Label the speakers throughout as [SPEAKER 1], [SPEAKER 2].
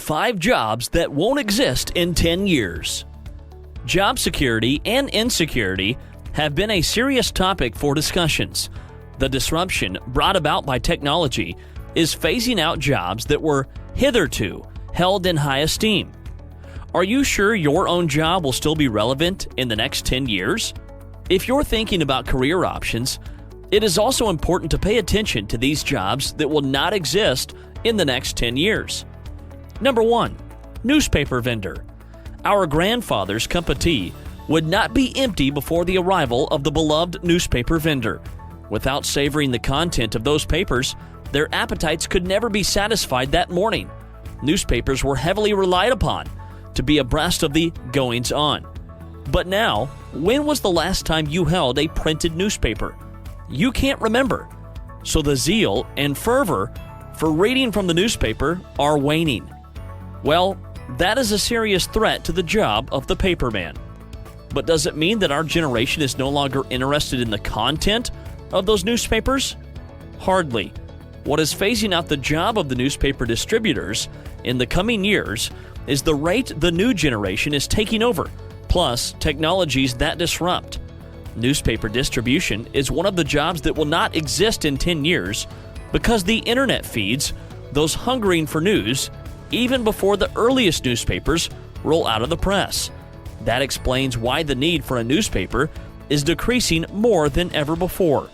[SPEAKER 1] 5 jobs that won't exist in 10 years. Job security and insecurity have been a serious topic for discussions. The disruption brought about by technology is phasing out jobs that were hitherto held in high esteem. Are you sure your own job will still be relevant in the next 10 years? If you're thinking about career options, it is also important to pay attention to these jobs that will not exist in the next 10 years. Number 1. Newspaper vendor. Our grandfather's cup of tea would not be empty before the arrival of the beloved newspaper vendor. Without savoring the content of those papers, their appetites could never be satisfied that morning. Newspapers were heavily relied upon to be abreast of the goings-on. But now, when was the last time you held a printed newspaper? You can't remember. So the zeal and fervor for reading from the newspaper are waning. Well, that is a serious threat to the job of the paperman. But does it mean that our generation is no longer interested in the content of those newspapers? Hardly. What is phasing out the job of the newspaper distributors in the coming years is the rate the new generation is taking over, plus technologies that disrupt. Newspaper distribution is one of the jobs that will not exist in 10 years because the internet feeds those hungering for news even before the earliest newspapers roll out of the press. That explains why the need for a newspaper is decreasing more than ever before.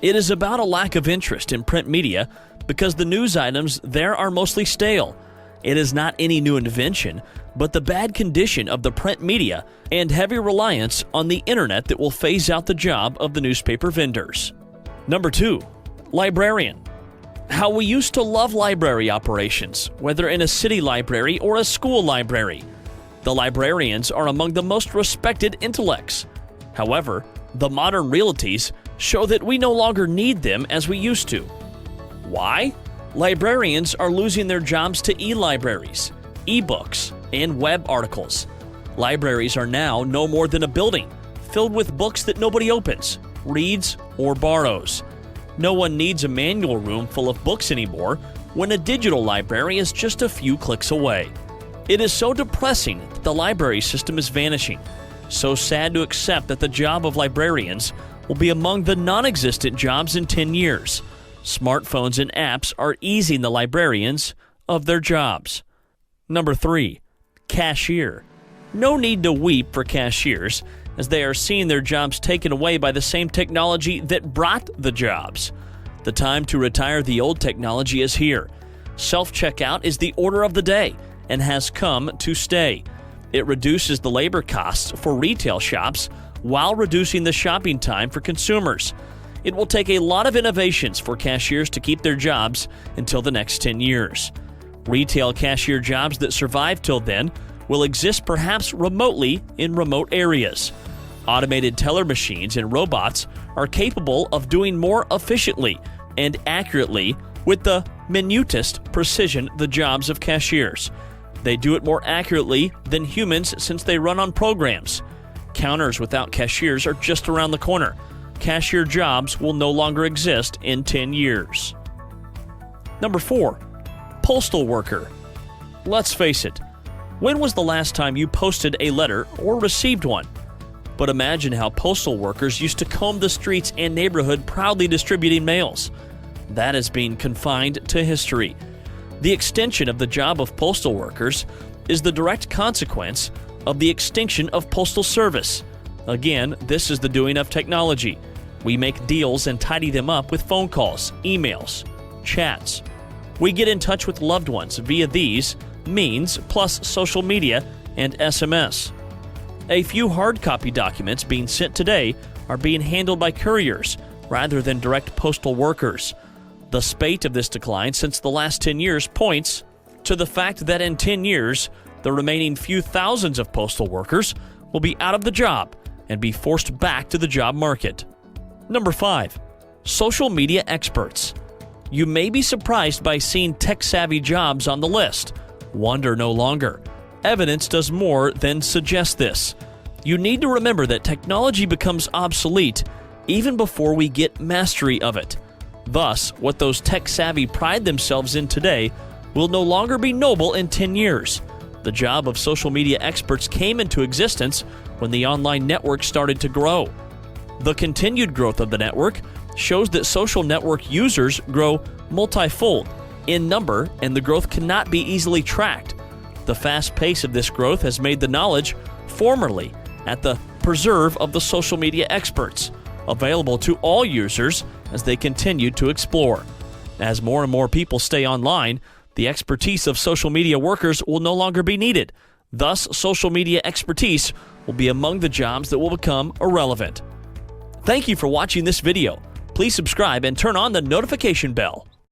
[SPEAKER 1] It is about a lack of interest in print media because the news items there are mostly stale. It is not any new invention, but the bad condition of the print media and heavy reliance on the internet that will phase out the job of the newspaper vendors. Number 2. Librarian. How we used to love library operations, whether in a city library or a school library. The librarians are among the most respected intellects. However, the modern realities show that we no longer need them as we used to. Why? Librarians are losing their jobs to e-libraries, e-books, and web articles. Libraries are now no more than a building filled with books that nobody opens, reads, or borrows. No one needs a manual room full of books anymore when a digital library is just a few clicks away. It is so depressing that the library system is vanishing. So sad to accept that the job of librarians will be among the non-existent jobs in 10 years. Smartphones and apps are easing the librarians of their jobs. Number 3. Cashier. No need to weep for cashiers, as they are seeing their jobs taken away by the same technology that brought the jobs. The time to retire the old technology is here. Self-checkout is the order of the day and has come to stay. It reduces the labor costs for retail shops while reducing the shopping time for consumers. It will take a lot of innovations for cashiers to keep their jobs until the next 10 years. Retail cashier jobs that survive till then will exist perhaps remotely in remote areas. Automated teller machines and robots are capable of doing more efficiently and accurately with the minutest precision the jobs of cashiers. They do it more accurately than humans since they run on programs. Counters without cashiers are just around the corner. Cashier jobs will no longer exist in 10 years. Number 4. Postal Worker. Let's face it, when was the last time you posted a letter or received one? But imagine how postal workers used to comb the streets and neighborhood proudly distributing mails. That is being confined to history. The extension of the job of postal workers is the direct consequence of the extinction of postal service. Again, this is the doing of technology. We make deals and tidy them up with phone calls, emails, chats. We get in touch with loved ones via these means, plus social media and SMS. A few hard copy documents being sent today are being handled by couriers rather than direct postal workers. The spate of this decline since the last 10 years points to the fact that in 10 years, the remaining few thousands of postal workers will be out of the job and be forced back to the job market. Number 5. Social media experts. You may be surprised by seeing tech-savvy jobs on the list. Wonder no longer. Evidence does more than suggest this. You need to remember that technology becomes obsolete even before we get mastery of it. Thus, what those tech-savvy pride themselves in today will no longer be noble in 10 years. The job of social media experts came into existence when the online network started to grow. The continued growth of the network shows that social network users grow multifold in number, and the growth cannot be easily tracked. The fast pace of this growth has made the knowledge formerly at the preserve of the social media experts available to all users as they continue to explore. As more and more people stay online, the expertise of social media workers will no longer be needed. Thus, social media expertise will be among the jobs that will become irrelevant. Thank you for watching this video. Please subscribe and turn on the notification bell.